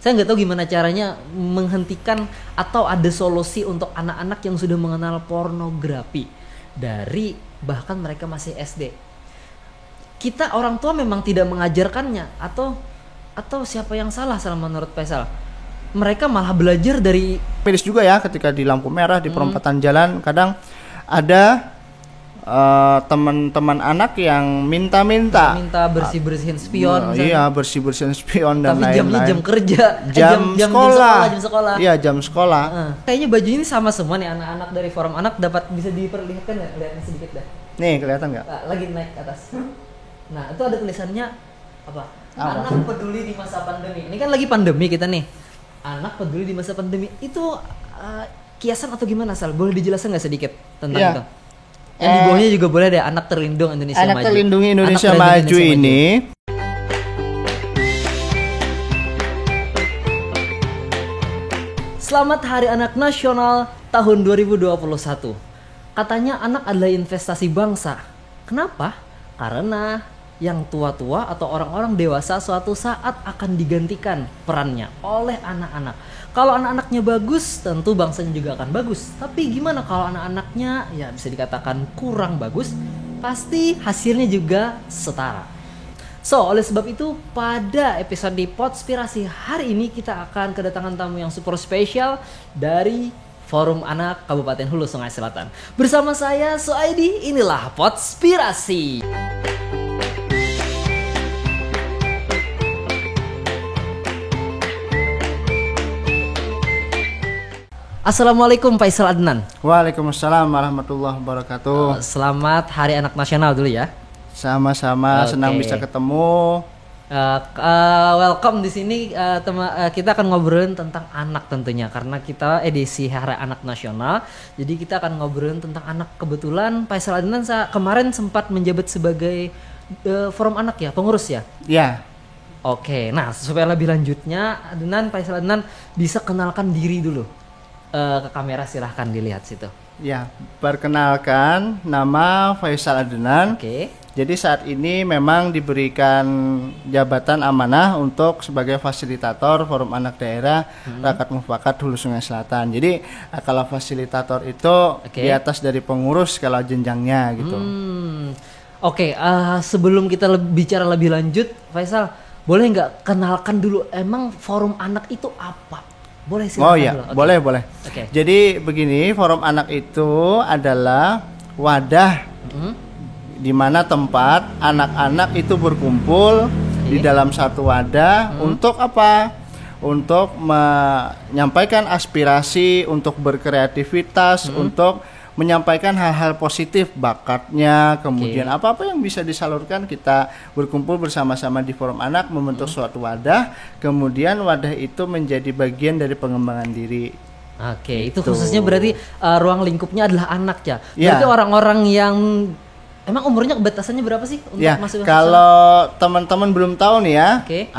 Saya nggak tahu gimana caranya menghentikan atau ada solusi untuk anak-anak yang sudah mengenal pornografi dari bahkan mereka masih SD. Kita orang tua memang tidak mengajarkannya atau siapa yang salah menurut Faisal? Mereka malah belajar dari Miris juga ya ketika di lampu merah di perempatan jalan kadang ada teman-teman anak yang minta bersih-bersihin spion. Iya, bersih-bersihin spion dan lain-lain. Tapi jamnya jam kerja, jam sekolah. Iya, jam sekolah. Kayaknya baju ini sama semua nih anak-anak dari forum anak dapat bisa diperlihatkan nggak? Lihatnya sedikit dah. Nih, kelihatan nggak? Lagi naik ke atas. Nah, itu ada tulisannya apa? Anak peduli di masa pandemi. Ini kan lagi pandemi kita nih. Anak peduli di masa pandemi itu kiasan atau gimana, Sal? Boleh dijelaskan nggak sedikit tentang itu? Yang di bawahnya juga boleh deh, anak terlindung Indonesia Maju. Anak terlindungi Indonesia Maju ini. Selamat Hari Anak Nasional tahun 2021. Katanya anak adalah investasi bangsa. Kenapa? Karena yang tua-tua atau orang-orang dewasa suatu saat akan digantikan perannya oleh anak-anak. Kalau anak-anaknya bagus, tentu bangsanya juga akan bagus. Tapi gimana kalau anak-anaknya ya bisa dikatakan kurang bagus, pasti hasilnya juga setara. So, oleh sebab itu pada episode Podspirasi hari ini kita akan kedatangan tamu yang super spesial dari Forum Anak Kabupaten Hulu Sungai Selatan. Bersama saya Suaidi, inilah Podspirasi. Assalamualaikum Faisal Adnan. Waalaikumsalam warahmatullahi wabarakatuh. Selamat Hari Anak Nasional dulu ya. Sama-sama, senang bisa ketemu. Welcome di sini. Kita akan ngobrolin tentang anak tentunya karena kita edisi Hari Anak Nasional. Jadi kita akan ngobrolin tentang anak. Kebetulan Faisal Adnan kemarin sempat menjabat sebagai forum anak ya, pengurus ya. Ya. Oke, nah supaya lebih lanjutnya Faisal Adnan bisa kenalkan diri dulu. Ke kamera silahkan dilihat situ. Ya, perkenalkan nama Faisal Adnan. Oke. Jadi saat ini memang diberikan jabatan amanah untuk sebagai fasilitator Forum Anak Daerah Rakat Mufakat Hulu Sungai Selatan. Jadi kalau fasilitator itu di atas dari pengurus kalau jenjangnya gitu. Oke, sebelum kita bicara lebih lanjut, Faisal, boleh nggak kenalkan dulu emang Forum Anak itu apa? Boleh silakan. Oh iya, boleh. Okay. Jadi begini, Forum Anak itu adalah wadah di mana tempat anak-anak itu berkumpul di dalam satu wadah untuk apa? Untuk menyampaikan aspirasi, untuk berkreativitas, untuk menyampaikan hal-hal positif bakatnya, kemudian apa-apa yang bisa disalurkan, kita berkumpul bersama-sama di Forum Anak membentuk suatu wadah, kemudian wadah itu menjadi bagian dari pengembangan diri. Oke, itu khususnya berarti ruang lingkupnya adalah anak ya. Berarti orang-orang yang emang umurnya batasannya berapa sih untuk masuk? Kalau teman-teman belum tahu nih ya,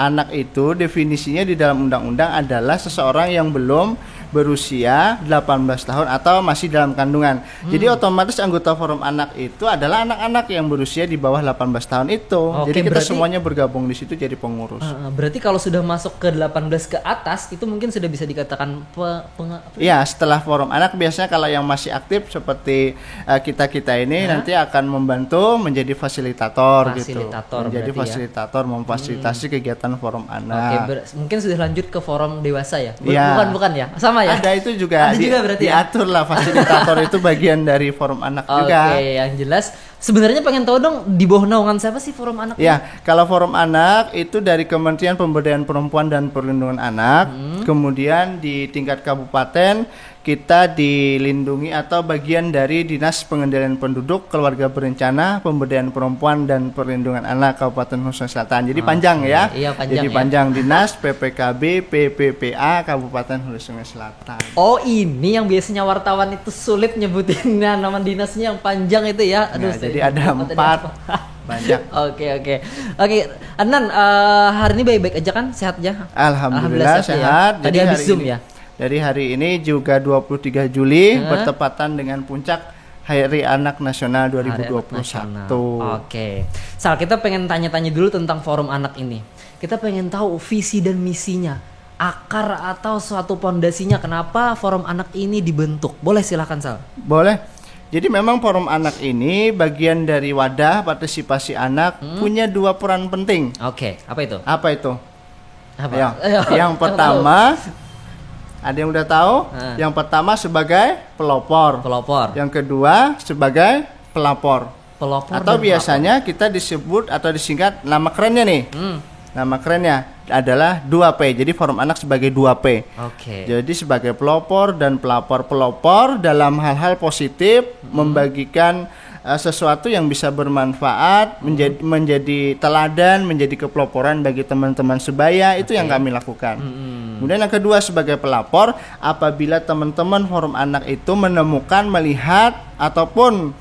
anak itu definisinya di dalam undang-undang adalah seseorang yang belum berusia 18 tahun atau masih dalam kandungan. Jadi otomatis anggota Forum Anak itu adalah anak-anak yang berusia di bawah 18 tahun itu. Jadi kita semuanya bergabung di situ jadi pengurus. Berarti kalau sudah masuk ke 18 ke atas itu mungkin sudah bisa dikatakan ya, setelah Forum Anak biasanya kalau yang masih aktif seperti kita ini nanti akan membantu menjadi fasilitator gitu. Menjadi fasilitator memfasilitasi kegiatan Forum Anak. Mungkin sudah lanjut ke forum dewasa ya? Bukan ya? Sama ya? Ada itu juga, diatur lah fasilitator itu bagian dari Forum Anak juga. Oke, yang jelas sebenarnya pengen tahu dong di bawah naungan siapa sih Forum Anak? Ya, kalau Forum Anak itu dari Kementerian Pemberdayaan Perempuan dan Perlindungan Anak. Kemudian di tingkat kabupaten kita dilindungi atau bagian dari Dinas Pengendalian Penduduk, Keluarga Berencana, Pemberdayaan Perempuan dan Perlindungan Anak Kabupaten Hulu Sungai Selatan. Jadi panjang ya. Iya, panjang. Jadi panjang Dinas PPKB PPPA Kabupaten Hulu Sungai Selatan. Oh, ini yang biasanya wartawan itu sulit nyebutin nama dinasnya yang panjang itu ya. Aduh, jadi ada 4. Banyak. Oke. Adnan, hari ini baik-baik aja kan? Sehat aja? Alhamdulillah sehat. Ya. Tadi habis Zoom ya? Dari hari ini juga 23 Juli bertepatan dengan puncak Hari Anak Nasional 2021. Oke. Sal, kita pengen tanya-tanya dulu tentang Forum Anak ini. Kita pengen tahu visi dan misinya. akar atau suatu pondasinya kenapa Forum Anak ini dibentuk? Boleh silakan Sal. Boleh. Jadi memang Forum Anak ini bagian dari wadah partisipasi anak punya 2 peran penting. Oke, apa itu? Apa itu? Apa? Yang pertama, ada yang udah tahu? Yang pertama sebagai pelopor. Yang kedua sebagai pelapor. Atau biasanya kita disebut atau disingkat nama kerennya nih. Nama kerennya adalah 2P. Jadi Forum Anak sebagai 2P. Oke. Jadi sebagai pelopor dan pelapor. Pelopor dalam hal-hal positif, membagikan sesuatu yang bisa bermanfaat, menjadi teladan, menjadi kepeloporan bagi teman-teman sebaya. Itu yang kami lakukan. Kemudian yang kedua sebagai pelapor, apabila teman-teman Forum Anak itu menemukan, melihat ataupun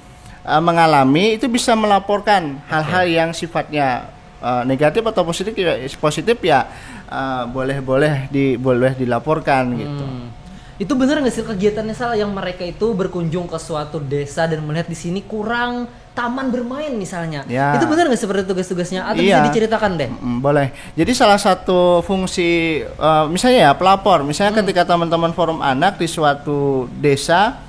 mengalami, itu bisa melaporkan hal-hal yang sifatnya negatif atau positif ya boleh dilaporkan gitu. Itu benar nggak sih kegiatannya Sal yang mereka itu berkunjung ke suatu desa dan melihat di sini kurang taman bermain misalnya? Ya. Itu benar nggak seperti tugas-tugasnya atau bisa diceritakan deh? Boleh. Jadi salah satu fungsi misalnya ya pelapor, misalnya ketika teman-teman Forum Anak di suatu desa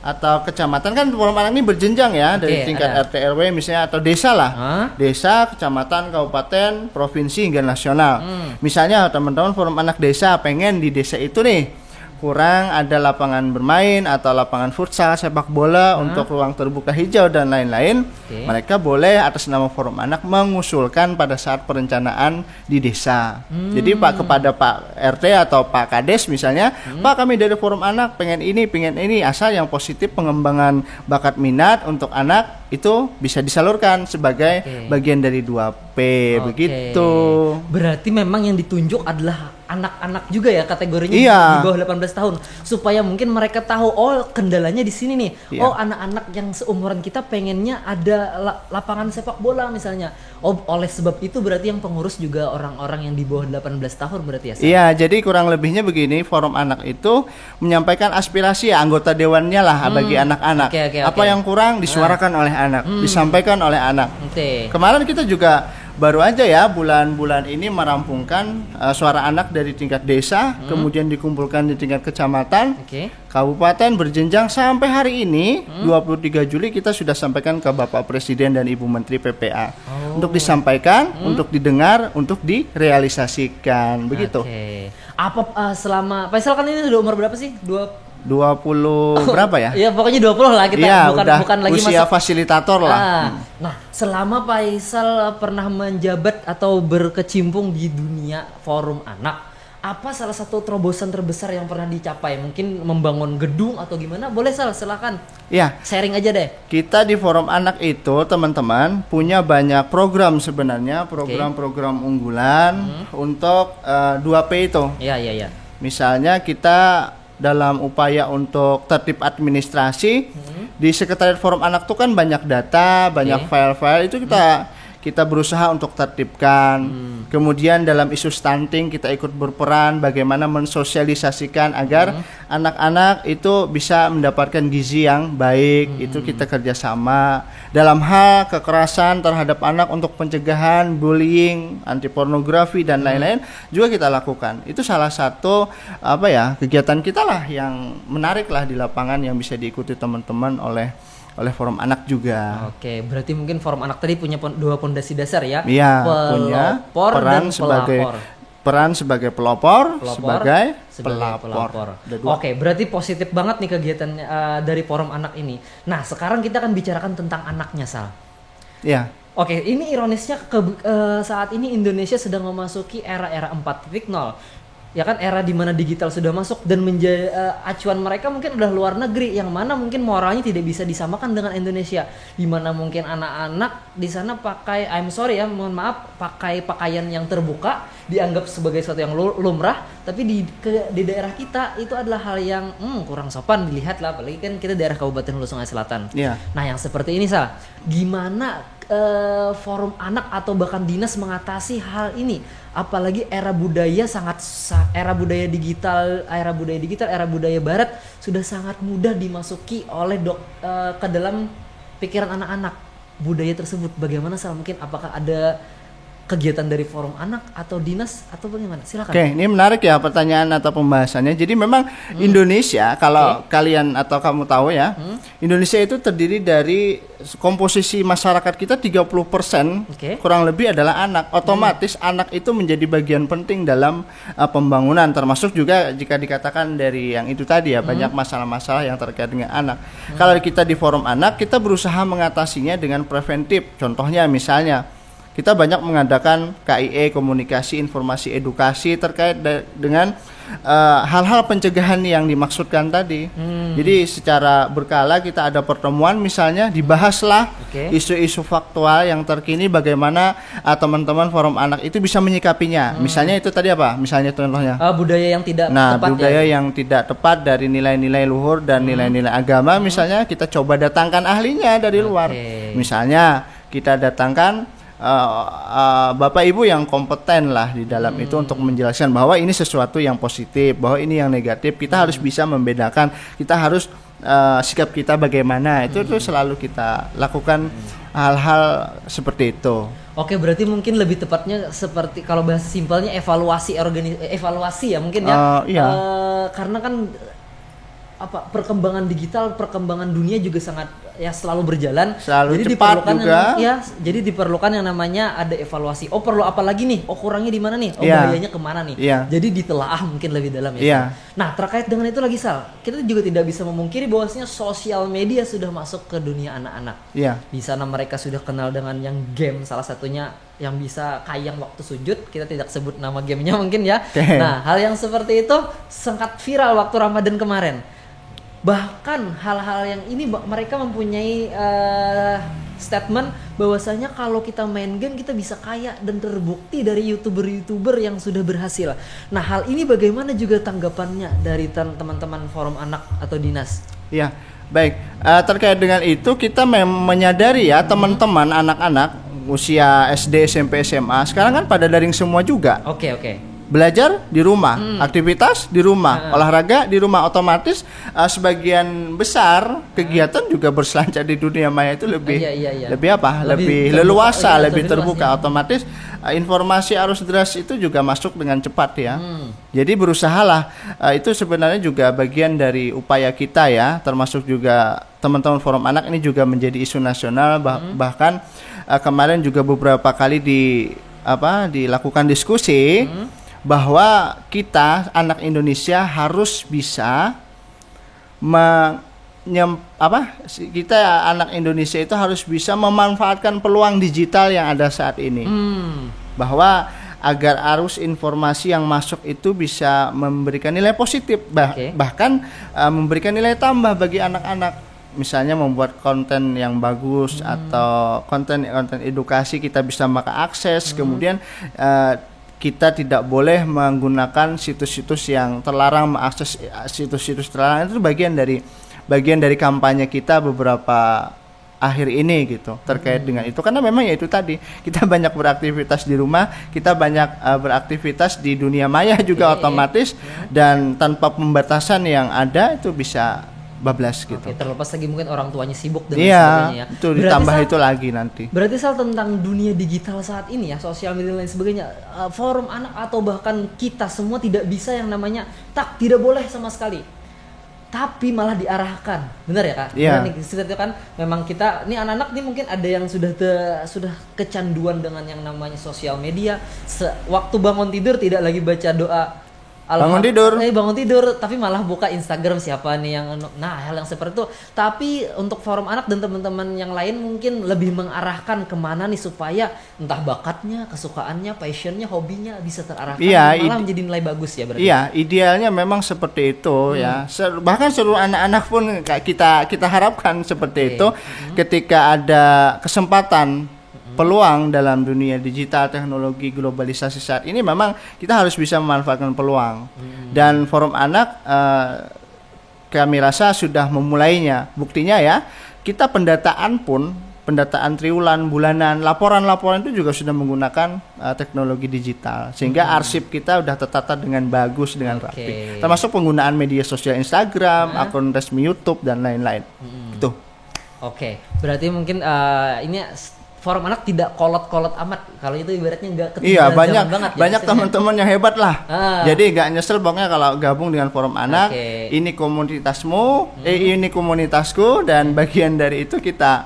atau kecamatan, kan Forum Anak ini berjenjang ya, dari tingkat RT RW misalnya atau desa lah. Desa, kecamatan, kabupaten, provinsi hingga nasional. Misalnya teman-teman Forum Anak desa pengen di desa itu nih kurang ada lapangan bermain atau lapangan futsal, sepak bola untuk ruang terbuka hijau dan lain-lain. Mereka boleh atas nama Forum Anak mengusulkan pada saat perencanaan di desa. Jadi kepada Pak RT atau Pak Kades misalnya, Pak kami dari Forum Anak pengen ini, asal yang positif pengembangan bakat minat untuk anak itu bisa disalurkan sebagai bagian dari 2P begitu. Berarti memang yang ditunjuk adalah anak-anak juga ya kategorinya di bawah 18 tahun supaya mungkin mereka tahu kendalanya di sini nih. Anak-anak yang seumuran kita pengennya ada lapangan sepak bola misalnya. Oleh sebab itu berarti yang pengurus juga orang-orang yang di bawah 18 tahun berarti ya. Iya, jadi kurang lebihnya begini, Forum Anak itu menyampaikan aspirasi anggota dewannya lah bagi anak-anak. Apa yang kurang disuarakan oleh anak, disampaikan oleh anak. Kemarin kita juga baru aja ya bulan-bulan ini merampungkan suara anak dari tingkat desa, kemudian dikumpulkan di tingkat kecamatan, kabupaten, berjenjang sampai hari ini 23 Juli kita sudah sampaikan ke Bapak Presiden dan Ibu Menteri PPA untuk disampaikan, untuk didengar, untuk direalisasikan begitu. Apa selama Faisal kan ini udah umur berapa sih? 20 berapa ya? Iya pokoknya 20 lah kita, bukan lagi usia fasilitator lah. Nah, selama Faisal pernah menjabat atau berkecimpung di dunia Forum Anak, apa salah satu terobosan terbesar yang pernah dicapai? Mungkin membangun gedung atau gimana? Boleh silakan. Iya. Sharing aja deh. Kita di Forum Anak itu teman-teman punya banyak program sebenarnya, program-program unggulan untuk 2P itu. Iya. Misalnya kita dalam upaya untuk tertib administrasi di Sekretariat Forum Anak itu kan banyak data, banyak file-file itu kita berusaha untuk tertibkan. Kemudian dalam isu stunting kita ikut berperan bagaimana mensosialisasikan agar anak-anak itu bisa mendapatkan gizi yang baik. Itu kita kerjasama. Dalam hal kekerasan terhadap anak untuk pencegahan, bullying, anti pornografi dan lain-lain juga kita lakukan. Itu salah satu kegiatan kita lah yang menarik lah di lapangan yang bisa diikuti teman-teman oleh Forum Anak juga. Oke, berarti mungkin Forum Anak tadi punya 2 pondasi dasar ya? Iya, punya peran sebagai pelopor, sebagai pelapor. Oke, berarti positif banget nih kegiatan dari Forum Anak ini. Nah, sekarang kita akan bicarakan tentang anaknya, Sal. Iya. Oke, ini ironisnya saat ini Indonesia sedang memasuki era 4.0. Ya kan, era di mana digital sudah masuk dan menjadi acuan mereka mungkin udah luar negeri yang mana mungkin moralnya tidak bisa disamakan dengan Indonesia, di mana mungkin anak-anak di sana pakai mohon maaf pakai pakaian yang terbuka dianggap sebagai sesuatu yang lumrah, tapi di daerah kita itu adalah hal yang kurang sopan dilihat lah, apalagi kan kita daerah Kabupaten Hulu Sungai Selatan. Nah, yang seperti ini gimana Forum Anak atau bahkan dinas mengatasi hal ini, apalagi era budaya digital, era budaya barat sudah sangat mudah dimasuki oleh ke dalam pikiran anak-anak budaya tersebut. Bagaimana mungkin apakah ada kegiatan dari forum anak atau dinas atau bagaimana? Silakan. Oke, ini menarik ya pertanyaan atau pembahasannya. Jadi memang Indonesia, kalau kalian atau kamu tahu ya, Indonesia itu terdiri dari komposisi masyarakat kita 30% kurang lebih adalah anak. Otomatis anak itu menjadi bagian penting dalam pembangunan, termasuk juga jika dikatakan dari yang itu tadi ya, banyak masalah-masalah yang terkait dengan anak. Kalau kita di forum anak, kita berusaha mengatasinya dengan preventif. Contohnya misalnya kita banyak mengadakan KIE, komunikasi, informasi, edukasi terkait dengan hal-hal pencegahan yang dimaksudkan tadi. Jadi secara berkala kita ada pertemuan, misalnya dibahaslah isu-isu faktual yang terkini, bagaimana teman-teman forum anak itu bisa menyikapinya. Misalnya itu tadi apa? Misalnya contohnya budaya yang tidak tepat. Budaya yang tidak tepat dari nilai-nilai luhur dan nilai-nilai agama, misalnya kita coba datangkan ahlinya dari luar. Misalnya kita datangkan Bapak Ibu yang kompeten lah di dalam itu untuk menjelaskan bahwa ini sesuatu yang positif, bahwa ini yang negatif. Kita harus bisa membedakan, kita harus sikap kita bagaimana. Itu selalu kita lakukan hal-hal seperti itu. Oke, berarti mungkin lebih tepatnya seperti kalau bahasa simpelnya evaluasi ya mungkin ya. Karena kan perkembangan digital, perkembangan dunia juga sangat selalu berjalan. Jadi cepat juga. Jadi diperlukan yang namanya ada evaluasi. Perlu apa lagi nih? Kurangnya di mana nih? Bahayanya kemana nih? Jadi ditelaah mungkin lebih dalam ya. Nah, terkait dengan itu lagi Sal, kita juga tidak bisa memungkiri bahwasanya sosial media sudah masuk ke dunia anak-anak. Di sana mereka sudah kenal dengan yang game, salah satunya yang bisa kayang waktu sujud. Kita tidak sebut nama gamenya mungkin ya. Nah, hal yang seperti itu sangat viral waktu Ramadan kemarin. Bahkan hal-hal yang ini mereka mempunyai statement bahwasanya kalau kita main game kita bisa kaya, dan terbukti dari youtuber yang sudah berhasil. Nah, hal ini bagaimana juga tanggapannya dari teman-teman forum anak atau dinas? Ya, baik. Terkait dengan itu kita menyadari ya, teman-teman anak-anak usia SD, SMP, SMA sekarang kan pada daring semua juga. Oke. Belajar di rumah, aktivitas di rumah, olahraga di rumah, otomatis sebagian besar kegiatan juga berselancar di dunia maya itu lebih lebih leluasa, lebih terbuka. Otomatis informasi arus deras itu juga masuk dengan cepat ya. Jadi berusahalah, itu sebenarnya juga bagian dari upaya kita ya, termasuk juga teman-teman forum anak ini juga menjadi isu nasional. Bahkan kemarin juga beberapa kali dilakukan diskusi bahwa kita anak Indonesia harus bisa kita anak Indonesia itu harus bisa memanfaatkan peluang digital yang ada saat ini. Bahwa agar arus informasi yang masuk itu bisa memberikan nilai positif, bahkan memberikan nilai tambah bagi anak-anak. Misalnya membuat konten yang bagus atau konten edukasi, kita bisa mengakses. Kemudian kita tidak boleh menggunakan situs-situs yang terlarang, mengakses situs-situs terlarang. Itu bagian dari kampanye kita beberapa akhir ini gitu, terkait dengan itu. Karena memang ya itu tadi, kita banyak beraktivitas di rumah, kita banyak beraktivitas di dunia maya juga otomatis, dan tanpa pembatasan yang ada itu bisa bablas gitu. Terlepas lagi mungkin orang tuanya sibuk dan sebagainya ya. Itu ditambah itu lagi nanti. Berarti Sal, tentang dunia digital saat ini ya, sosial media dan lain sebagainya, forum anak atau bahkan kita semua tidak bisa yang namanya tidak boleh sama sekali. Tapi malah diarahkan. Benar ya Kak? Benar nih, kan memang kita nih anak-anak nih mungkin ada yang sudah kecanduan dengan yang namanya sosial media. Waktu bangun tidur tidak lagi baca doa bangun tidur, tapi malah buka Instagram siapa nih yang hal yang seperti itu. Tapi untuk forum anak dan teman-teman yang lain mungkin lebih mengarahkan kemana nih supaya entah bakatnya, kesukaannya, passionnya, hobinya bisa terarahkan, malah menjadi nilai bagus ya berarti. Iya, idealnya memang seperti itu ya. Bahkan seluruh anak-anak pun kita harapkan seperti itu. Ketika ada kesempatan, peluang dalam dunia digital, teknologi, globalisasi saat ini, memang kita harus bisa memanfaatkan peluang. Dan forum anak kami rasa sudah memulainya. Buktinya ya, kita pendataan triwulan, bulanan, laporan itu juga sudah menggunakan teknologi digital, sehingga arsip kita udah tertata dengan bagus, dengan rapi. Termasuk penggunaan media sosial Instagram, akun resmi YouTube dan lain-lain. Itu. Berarti mungkin ini forum anak tidak kolot-kolot amat. Kalau itu ibaratnya nggak Iya, ketinggalan zaman banget. banyak teman-teman yang hebat lah. Ah. Jadi nggak nyesel pokoknya kalau gabung dengan forum anak. Oke. Ini komunitasmu, ini komunitasku, dan bagian dari itu kita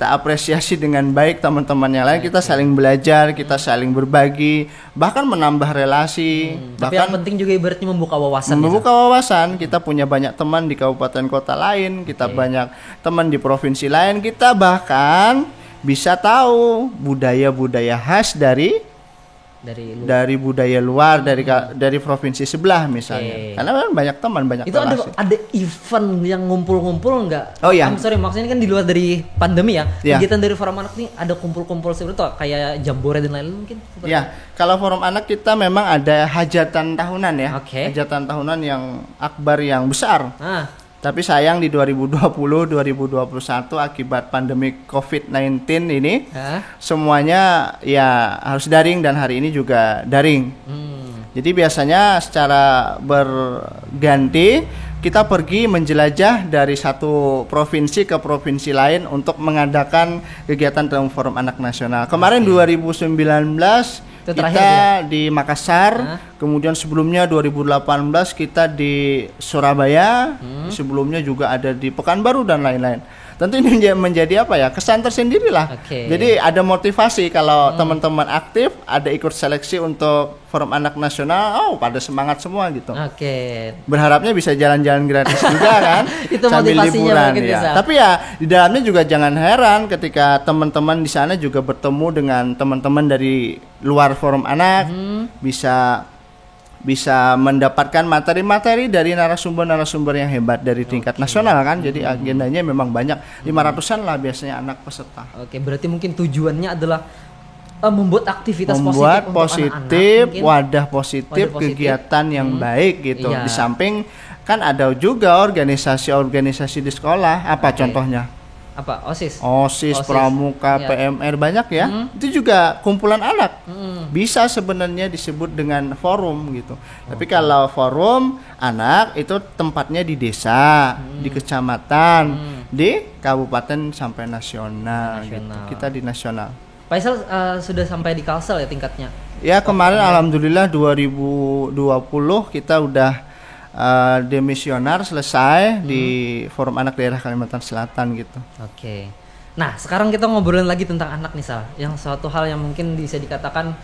apresiasi dengan baik teman-teman yang lain. Kita saling belajar, kita saling berbagi, bahkan menambah relasi. Tapi Bahkan yang penting juga ibaratnya membuka wawasan. membuka wawasan. Kita punya banyak teman di kabupaten kota lain, kita banyak teman di provinsi lain, kita bahkan bisa tahu budaya-budaya khas dari budaya luar, dari provinsi sebelah misalnya. Karena kan banyak teman, banyak itu relasi. ada event yang ngumpul-ngumpul nggak? Oh iya. Sorry, maksudnya kan di luar dari pandemi ya. Iya. Kegiatan dari forum anak nih ada kumpul-kumpul seperti itu kayak jambore dan lain-lain mungkin. Ya, kalau forum anak kita memang ada hajatan tahunan ya. Oke. Hajatan tahunan yang akbar, yang besar. Ah, Tapi sayang di 2020, 2021 akibat pandemi COVID-19 ini semuanya ya harus daring, dan hari ini juga daring. Jadi biasanya secara berganti kita pergi menjelajah dari satu provinsi ke provinsi lain untuk mengadakan kegiatan dalam Forum Anak Nasional. Kemarin 2019 kita di Makassar, kemudian sebelumnya 2018 kita di Surabaya, sebelumnya juga ada di Pekanbaru dan lain-lain. Tentu ini menjadi apa ya, kesan tersendiri lah. Jadi ada motivasi kalau teman-teman aktif, ada ikut seleksi untuk Forum Anak Nasional, pada semangat semua gitu. Berharapnya bisa jalan-jalan gratis juga kan, itu sambil liburan ya. bisa. Tapi ya di dalamnya juga jangan heran ketika teman-teman di sana juga bertemu dengan teman-teman dari luar Forum Anak, bisa mendapatkan materi-materi dari narasumber-narasumber yang hebat dari tingkat nasional kan. Jadi agendanya memang banyak, 500-an lah biasanya anak peserta. Berarti mungkin tujuannya adalah membuat aktivitas positif, wadah positif, kegiatan yang baik gitu. Di samping kan ada juga organisasi-organisasi di sekolah. Apa contohnya? OSIS, Pramuka, PMR, banyak ya. Itu juga kumpulan anak. Bisa sebenarnya disebut dengan forum gitu. Tapi kalau forum anak itu tempatnya di desa, di kecamatan, di kabupaten sampai nasional. Gitu. Kita di nasional. Pak Isal sudah sampai di Kalsel ya tingkatnya? Ya, kemarin alhamdulillah 2020 kita udah demisionar selesai di Forum Anak Daerah Kalimantan Selatan gitu. Nah sekarang kita ngobrolin lagi tentang anak nih Sal, yang suatu hal yang mungkin bisa dikatakan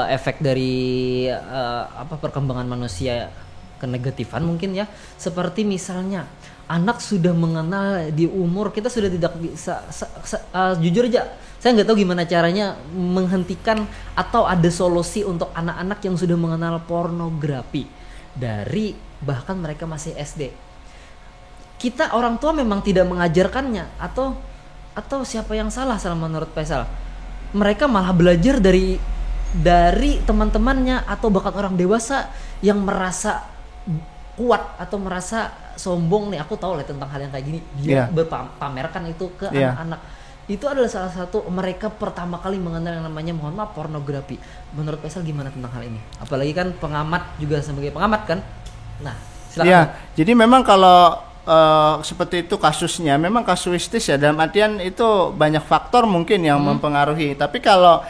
efek dari perkembangan manusia kenegatifan mungkin ya, seperti misalnya anak sudah mengenal di umur kita sudah tidak bisa jujur aja saya nggak tahu gimana caranya menghentikan atau ada solusi untuk anak-anak yang sudah mengenal pornografi dari bahkan mereka masih SD. Kita orang tua memang tidak mengajarkannya atau siapa yang salah menurut Faisal? Mereka malah belajar dari teman-temannya atau bahkan orang dewasa yang merasa kuat atau merasa sombong nih, aku tahu lah tentang hal yang kayak gini, dia berpamerkan itu ke anak-anak. Itu adalah salah satu mereka pertama kali mengenal yang namanya, mohon maaf, pornografi. Menurut Faisal gimana tentang hal ini? Apalagi kan pengamat juga, sebagai pengamat kan. Nah, silakan. Jadi memang kalau seperti itu kasusnya memang kasuistis ya, dalam artian itu banyak faktor mungkin yang mempengaruhi. Tapi kalau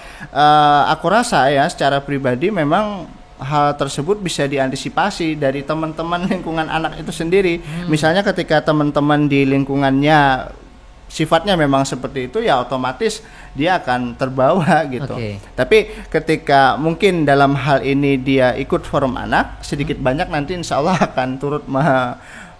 aku rasa ya secara pribadi memang hal tersebut bisa diantisipasi dari teman-teman lingkungan anak itu sendiri. Misalnya ketika teman-teman di lingkungannya sifatnya memang seperti itu, ya otomatis dia akan terbawa gitu. Tapi ketika mungkin dalam hal ini dia ikut forum anak, sedikit banyak nanti insya Allah akan turut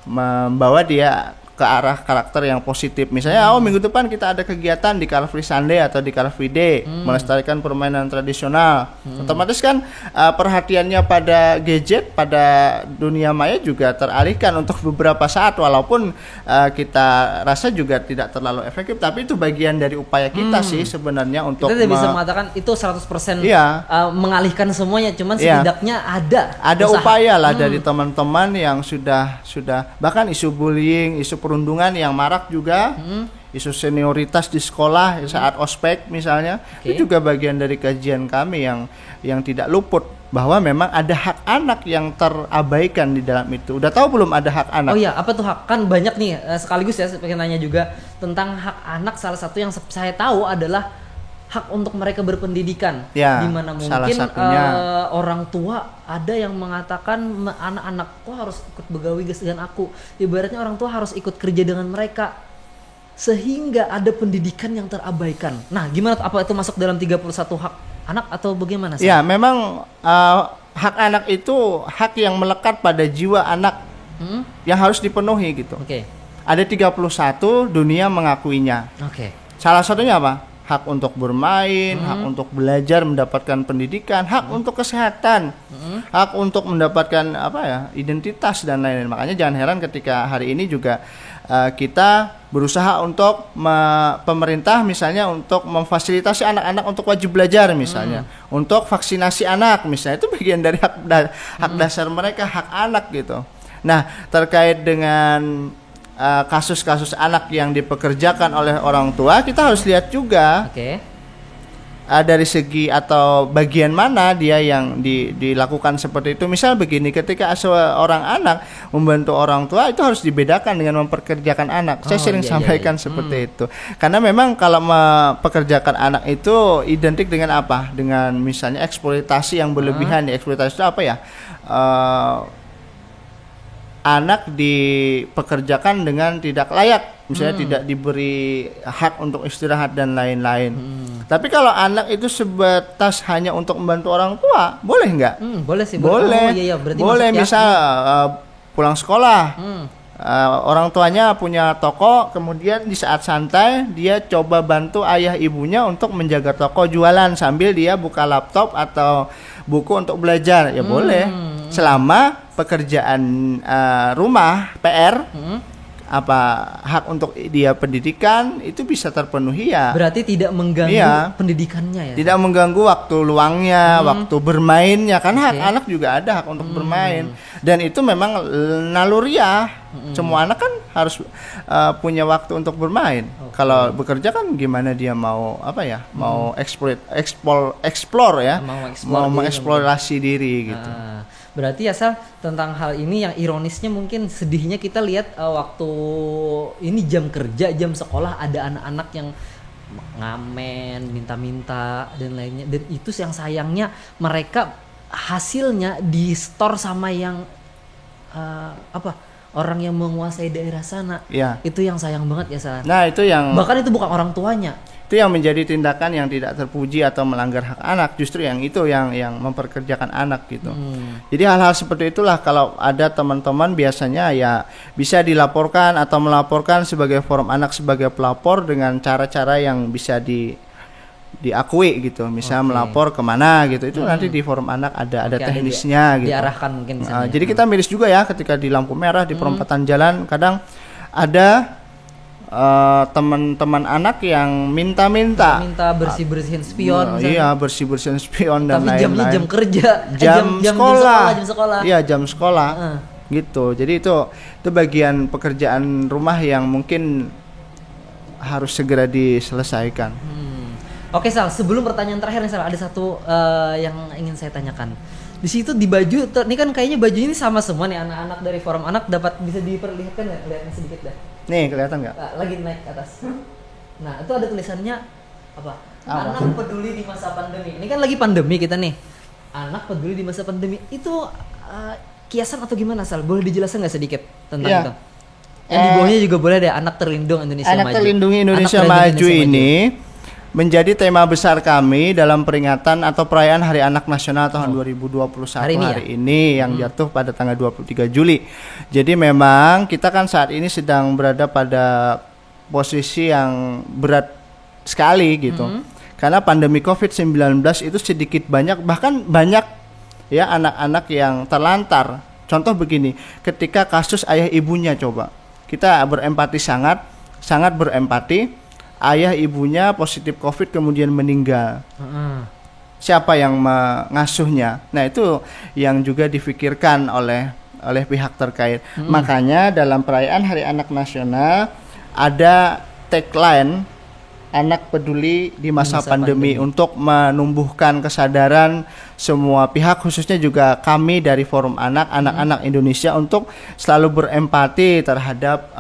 membawa dia ke arah karakter yang positif. Misalnya minggu depan kita ada kegiatan di Car Free Sunday atau di Car Free Day, melestarikan permainan tradisional. Otomatis kan perhatiannya pada gadget, pada dunia maya juga teralihkan untuk beberapa saat, walaupun kita rasa juga tidak terlalu efektif, tapi itu bagian dari upaya kita sih sebenarnya untuk kita tidak bisa mengatakan itu 100% mengalihkan semuanya, cuman setidaknya ada upaya lah dari teman-teman yang sudah bahkan isu bullying, isu perundungan yang marak juga, isu senioritas di sekolah saat ospek misalnya, itu juga bagian dari kajian kami yang tidak luput bahwa memang ada hak anak yang terabaikan di dalam itu. Udah tahu belum ada hak anak? Oh iya, apa tuh hak? Kan banyak nih, sekaligus ya saya pengen nanya juga tentang hak anak. Salah satu yang saya tahu adalah hak untuk mereka berpendidikan, Ya, di mana salah mungkin satunya. orang tua ada yang mengatakan anak-anakku harus ikut begawi dengan aku, ibaratnya orang tua harus ikut kerja dengan mereka, sehingga ada pendidikan yang terabaikan. Nah, gimana apa itu masuk dalam 31 hak anak atau bagaimana? Ya, memang hak anak itu hak yang melekat pada jiwa anak yang harus dipenuhi gitu. Oke. Ada 31 dunia mengakuinya. Oke. Salah satunya apa? Hak untuk bermain, hak untuk belajar, mendapatkan pendidikan, hak untuk kesehatan, hak untuk mendapatkan identitas dan lain-lain. Makanya jangan heran ketika hari ini juga kita berusaha untuk pemerintah misalnya untuk memfasilitasi anak-anak untuk wajib belajar misalnya, untuk vaksinasi anak misalnya, itu bagian dari hak dasar mereka, hak anak gitu. Nah, terkait dengan kasus-kasus anak yang dipekerjakan oleh orang tua, kita harus lihat juga dari segi atau bagian mana dia yang dilakukan seperti itu. Misal begini, ketika seorang anak membantu orang tua, itu harus dibedakan dengan mempekerjakan anak. Saya sering sampaikan seperti itu. Karena memang kalau mempekerjakan anak itu identik dengan apa? Dengan misalnya eksploitasi yang berlebihan. Eksploitasi itu apa ya? Anak dipekerjakan dengan tidak layak, misalnya tidak diberi hak untuk istirahat dan lain-lain. Tapi kalau anak itu sebatas hanya untuk membantu orang tua, boleh nggak? Boleh sih. Boleh. Boleh. Misal pulang sekolah, orang tuanya punya toko, kemudian di saat santai dia coba bantu ayah ibunya untuk menjaga toko, jualan sambil dia buka laptop atau buku untuk belajar, ya boleh. Selama pekerjaan rumah PR hak untuk dia pendidikan itu bisa terpenuhi ya. Berarti tidak mengganggu pendidikannya ya. Tidak mengganggu waktu luangnya, waktu bermainnya, karena hak anak juga ada hak untuk bermain. Dan itu memang naluriah. Semua anak kan harus punya waktu untuk bermain. Kalau bekerja kan gimana dia mau mau explore ya, mau mengeksplorasi diri gitu. Berarti asal tentang hal ini yang ironisnya mungkin sedihnya kita lihat waktu ini jam kerja, jam sekolah ada anak-anak yang ngamen, minta-minta dan lainnya, dan itu yang sayangnya mereka hasilnya di store sama yang orang yang menguasai daerah sana. Ya. Itu yang sayang banget ya Sal. Nah, itu yang bahkan itu bukan orang tuanya. Itu yang menjadi tindakan yang tidak terpuji atau melanggar hak anak, justru yang itu yang memperkerjakan anak gitu. Jadi hal-hal seperti itulah kalau ada teman-teman biasanya ya bisa dilaporkan atau melaporkan sebagai forum anak sebagai pelapor dengan cara-cara yang bisa diakui gitu. Misalnya melapor kemana gitu, itu nanti di forum anak ada teknisnya gitu. Diarahkan mungkin misalnya. Jadi kita miris juga ya ketika di lampu merah di perempatan jalan kadang ada teman-teman anak yang minta bersih-bersihin spion. Iya, bersih-bersihin spion dan lain-lain. Tapi jamnya jam kerja, jam sekolah. Iya, jam sekolah. Gitu. Jadi itu bagian pekerjaan rumah yang mungkin harus segera diselesaikan. Oke Sal, sebelum pertanyaan terakhir nih Sal, ada satu yang ingin saya tanyakan. Di situ di baju, ini kan kayaknya baju ini sama semua nih, anak-anak dari forum anak dapat bisa diperlihatkan nggak? Kelihatan sedikit dah. Nih, kelihatan nggak? Lagi naik ke atas. Nah, itu ada tulisannya apa? Anak peduli di masa pandemi. Ini kan lagi pandemi kita nih. Anak peduli di masa pandemi. Itu kiasan atau gimana Sal? Boleh dijelaskan nggak sedikit tentang itu? Yang di bawahnya juga boleh deh, anak terlindung Indonesia Maju. Anak terlindungi Indonesia Maju ini menjadi tema besar kami dalam peringatan atau perayaan Hari Anak Nasional tahun 2021 hari ini yang jatuh pada tanggal 23 Juli. Jadi memang kita kan saat ini sedang berada pada posisi yang berat sekali gitu. Karena pandemi COVID-19 itu sedikit banyak, bahkan banyak ya anak-anak yang terlantar. Contoh begini, ketika kasus ayah ibunya coba. Kita berempati sangat berempati. Ayah ibunya positif COVID kemudian meninggal. Siapa yang mengasuhnya? Nah, itu yang juga difikirkan oleh pihak terkait. Makanya dalam perayaan Hari Anak Nasional ada tagline anak peduli di masa pandemi untuk menumbuhkan kesadaran semua pihak, khususnya juga kami dari Forum Anak-anak Indonesia untuk selalu berempati terhadap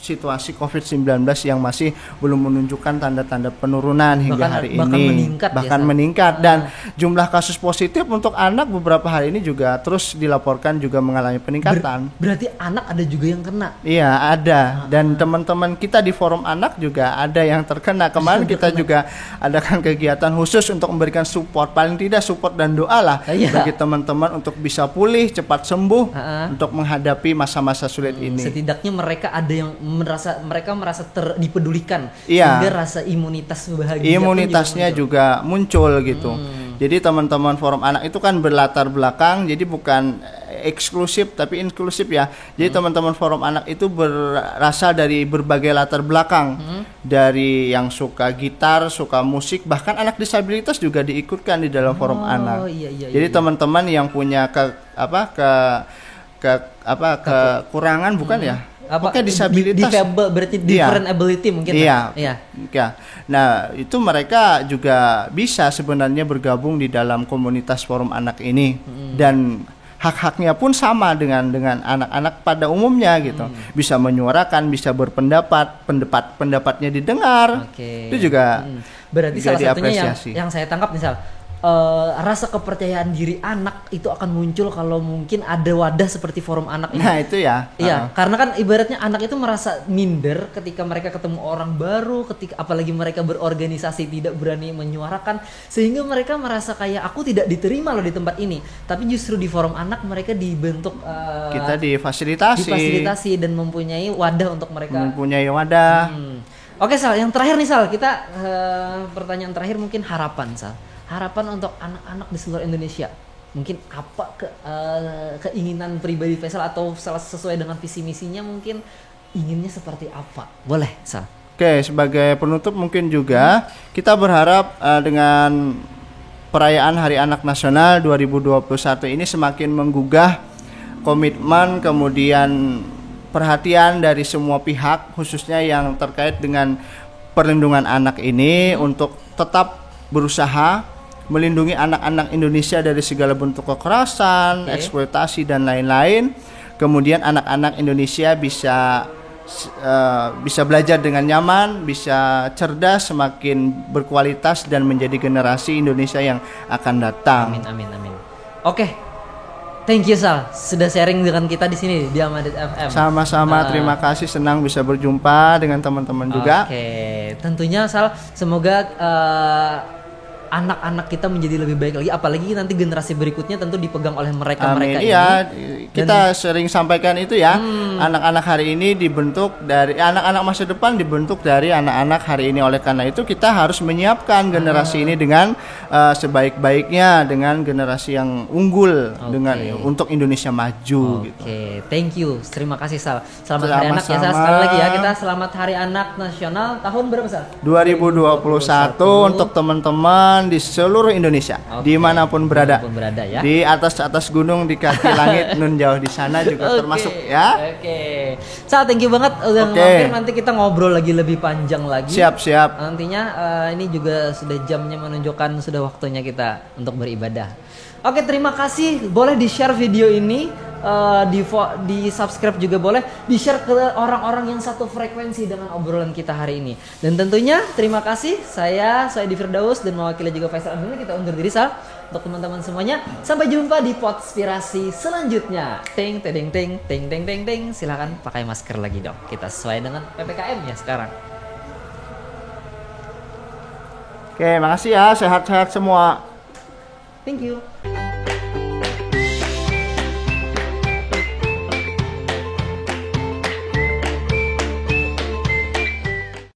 situasi COVID-19 yang masih belum menunjukkan tanda-tanda penurunan hingga hari ini. Bahkan meningkat dan jumlah kasus positif untuk anak beberapa hari ini juga terus dilaporkan juga mengalami peningkatan. Berarti anak ada juga yang kena? Iya, ada. Dan teman-teman kita di Forum Anak juga ada yang terkena. Kemarin kita juga adakan kegiatan khusus untuk memberikan support, paling tidak support dan doa lah bagi teman-teman untuk bisa pulih, cepat sembuh untuk menghadapi masa-masa sulit ini. Setidaknya mereka ada yang merasa dipedulikan, sehingga rasa imunitasnya juga muncul gitu. Jadi teman-teman Forum Anak itu kan berlatar belakang, jadi bukan eksklusif tapi inklusif ya. Jadi teman-teman Forum Anak itu berasal dari berbagai latar belakang, dari yang suka gitar, suka musik, bahkan anak disabilitas juga diikutkan di dalam Forum Anak. Jadi teman-teman yang punya kekurangan bukan ya? Oke, disabilitas. Berarti different ability mungkin. Iya. Nah, itu mereka juga bisa sebenarnya bergabung di dalam komunitas Forum Anak ini dan hak-haknya pun sama dengan anak-anak pada umumnya gitu. Bisa menyuarakan, bisa berpendapat, pendapatnya didengar. Itu juga berarti juga salah satunya yang saya tangkap misal rasa kepercayaan diri anak itu akan muncul kalau mungkin ada wadah seperti Forum Anak ini. Nah, itu ya. Iya, karena kan ibaratnya anak itu merasa minder ketika mereka ketemu orang baru, ketika apalagi mereka berorganisasi tidak berani menyuarakan, sehingga mereka merasa kayak aku tidak diterima loh di tempat ini. Tapi justru di Forum Anak mereka dibentuk kita difasilitasi dan mempunyai wadah untuk mereka. Oke, Sal, yang terakhir nih Sal, kita pertanyaan terakhir mungkin harapan Sal. Harapan untuk anak-anak di seluruh Indonesia. Mungkin apa keinginan pribadi Faisal atau sesuai dengan visi misinya mungkin inginnya seperti apa? Boleh, Sal. Oke, sebagai penutup mungkin juga kita berharap dengan perayaan Hari Anak Nasional 2021 ini semakin menggugah komitmen kemudian perhatian dari semua pihak khususnya yang terkait dengan perlindungan anak ini untuk tetap berusaha melindungi anak-anak Indonesia dari segala bentuk kekerasan, eksploitasi dan lain-lain. Kemudian anak-anak Indonesia bisa belajar dengan nyaman, bisa cerdas, semakin berkualitas dan menjadi generasi Indonesia yang akan datang. Amin. Oke. Thank you Sal, sudah sharing dengan kita di sini di Amadit FM. Sama-sama, terima kasih, senang bisa berjumpa dengan teman-teman juga. Oke, tentunya Sal, semoga anak-anak kita menjadi lebih baik lagi, apalagi nanti generasi berikutnya tentu dipegang oleh mereka ini. Iya, kita sering sampaikan itu ya. Anak-anak hari ini dibentuk dari anak-anak masa depan dibentuk dari anak-anak hari ini. Oleh karena itu kita harus menyiapkan generasi ini dengan sebaik-baiknya, dengan generasi yang unggul dengan untuk Indonesia maju gitu. Thank you. Terima kasih Sal. Selamat Hari Anak ya Sal. Sekali lagi ya kita selamat Hari Anak Nasional tahun berapa Sal? 2021 untuk teman-teman di seluruh Indonesia, dimanapun berada ya. Di atas gunung, di kaki langit, nun jauh di sana juga termasuk ya. Sal, thank you banget udah mampir. Nanti kita ngobrol lagi lebih panjang lagi. Siap. Nantinya ini juga sudah jamnya menunjukkan sudah waktunya kita untuk beribadah. Terima kasih. Boleh di-share video ini, di subscribe juga boleh, di-share ke orang-orang yang satu frekuensi dengan obrolan kita hari ini. Dan tentunya terima kasih, saya Soedi Firdaus dan mewakili juga Faisal Abdullah, kita undur diri Sal. Untuk teman-teman semuanya, sampai jumpa di Podspirasi selanjutnya. Ting. Silakan pakai masker lagi dong. Kita sesuai dengan PPKM ya sekarang. Oke, makasih ya, sehat-sehat semua. Thank you.